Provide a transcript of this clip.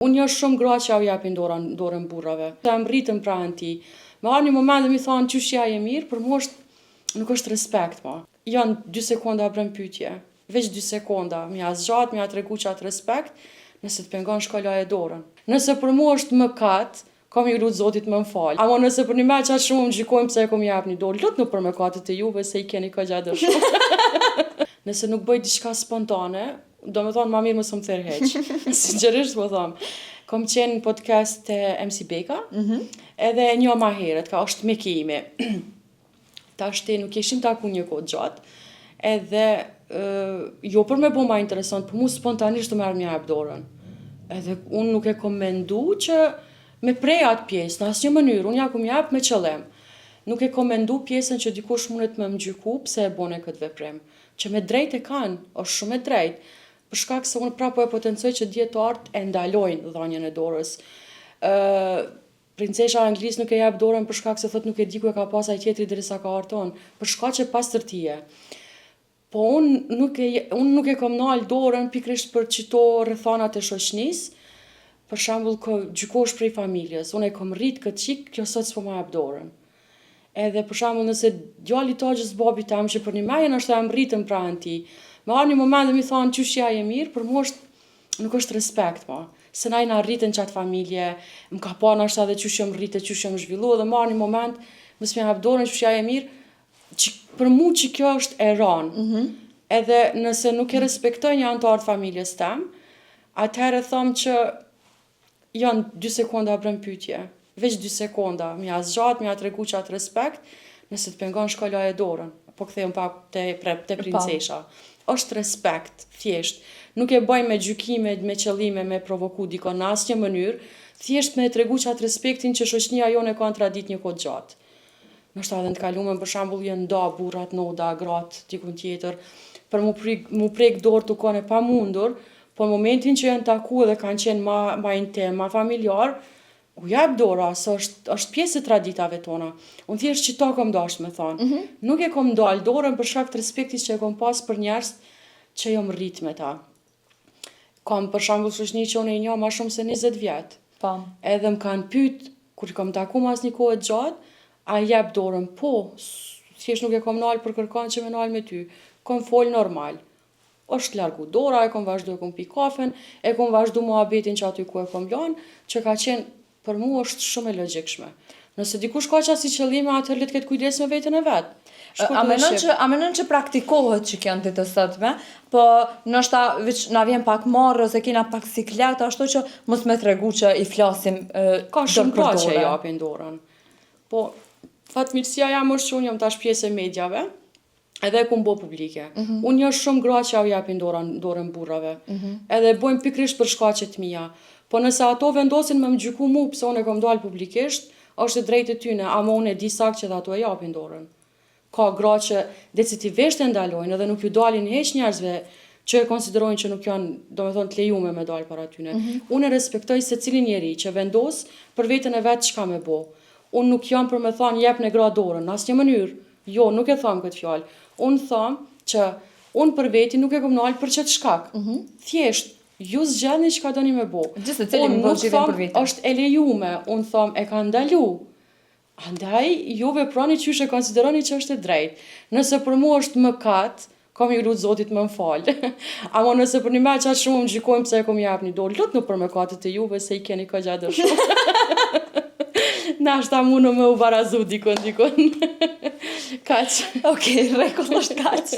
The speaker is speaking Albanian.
Unë një shumë gra që ja japin dorën burrave. Ta mritën pranë ti. Me arë një moment dhe mi thonë qysh ja je mirë, për mu nuk është respekt, ma. Janë 2 sekonda brëm pyetje. Veç 2 sekonda. Mi a zgjat, mi a tregu qatë respekt, nëse të pengon shkollaje dorën. Nëse për mu është mëkat, kam i lutë Zotit më m'fal. Ama nëse për një me qatë shumë më gjykojmë pse e kom jap një dorë, lutë nuk për mëkatet e juve se i keni ka gjatë shumë. Nëse nuk bëj diçka spontane, do me thonë ma mirë mësë më thërë heq. Sinqerisht më thonë. Kom qenë në podcast të MC Beka, edhe një ma heret, ka është me kemi. Ta shte nuk ishim taku një kohë gjatë, edhe jo për me bo ma interesant, për mu spontanisht të merë një jap dorën. Edhe unë nuk e kom mendu që me prej atë pjesë, në asë një mënyrë, unë ja kom jap me qëllim. Nuk e kom mendu pjesën që dikush mundet me më gjyku pse e bone këtë veprim. Që me drejt e kanë, është shumë e drejt. Për shkak se unë prapo e potencoj që dietarët e ndalojnë dhënien e dorës. Princesha Anglis nuk e jep dorën për shkak se thot nuk e di ku e ka pas ai tjetri derisa ka ardhur, për shkak që pastërtie. Po unë nuk e kam nal dorën pikërisht për çito rrethanat e shoqënisë. Për shembull ko gjykosh prej familjes. Unë e kam rrit këtë çik, kjo sot s'po më jep dorën. Edhe për shembull nëse djali i tagjës babit tam që për një mëje nështë e mritën pranë ti. Me arë një moment dhe mi thonë qysh ja je mirë, për mu nuk është respekt, ma. Se na i na rritën qatë familje, më ka pa nështë edhe qysh jom rritë, qysh jom zhvillu, dhe me arë një moment, mësë me hap dorën qysh ja je mirë, për mu që kjo është e ranë. Edhe nëse nuk e respektoj një antarë të familjes tem, atëherë thom që janë 2 sekonda brëm pyetje. Veç 2 sekonda, mi a zgjat, mi a tregu qatë respekt, nëse të pengon shkollaje dorën. Po kthejmë pak te princesha. Është respekt, thjesht. Nuk e bëj me gjykime, me qëllime, me provoku dikon në asnjë mënyrë, thjesht me tregu qatë respektin që shoqënia jone ka tradit një kohë gjatë. Nështë edhe në të kalumen, për shembull, janë nda burrat, noda, gratë, dikun tjetër, për mu prek dorë të kone pa mundur, po në momentin që janë taku dhe kanë qenë ma intim, ma familjar, u jep dora, se është pjesë e traditave tona. Unë thjesht që ta kom dashur me thonë. Nuk e kom dalë dorën për shkak të respektit që e kom pas për njerëz që jom rrit me ta. Kam për shembull shoqni që unë e njoh ma shumë se 20 vjet. Edhe më kanë pyet kur i kom taku mas një kohë gjatë, a jep dorën? Po, thjesht nuk e kom nal për kërkan që me nal me ty. Kom fol normal. Është largu dora, e kom vazhdu e kom pi kafen, e kom vazhdu muhabetin që aty ku e kom lanë, që ka qenë për mu është shumë e logjikshme. Nëse dikush ka qasi qëllime, atëherë le të ketë kujdes me veten e vet. A menon që praktikohet që kjo në të sotme, po nështë veç na vjen pak marrë ose kena pak siklet, ashtu që mos me tregu që i flasim ka shumë pra që e japin dorën. Po, fatmirësia jam është që unë jam tash pjesë e medjave, edhe e kum bo publike. Unë një shumë gra që ja japin dorën burrave. Edhe bojmë pikrisht për shkaqe të mia. Po nëse ato vendosin me më gjyku mu pëse unë e kom dalë publikisht, është e drejtë e tyne, ama unë e di saktë që dhe ato e japin dorën. Ka gra që decisivisht e ndalojnë edhe nuk ju dalin heq njerëzve që e konsiderojnë që nuk janë, do me thonë, të lejume me dalë para tyne. Unë e respektoj se cilin njeri që vendos për vetën e vetë çka me bo. Unë nuk jam për me thonë jep në gra dorën, në asnjë mënyrë. Jo, nuk e tham këtë fjalë. Unë tham që unë për veti nuk e kom nalë për çet shkak. Thjesht ju zgjedhni çka doni me bo. Unë nuk thom është e lejume, unë thom e ka ndalu. Andaj, ju veproni qysh e konsideroni që është e drejtë. Nëse për mu është mëkat, kam i lutë Zotit më m'fal. Ama nëse për një me qatë shumë më gjykojmë pse e kom jap një dorë, lutë nuk për mëkatet e juve se i keni ka gjatë shumë. Nashta mundu me u barazu dikon. Kaq. Okej, rregull është kaq.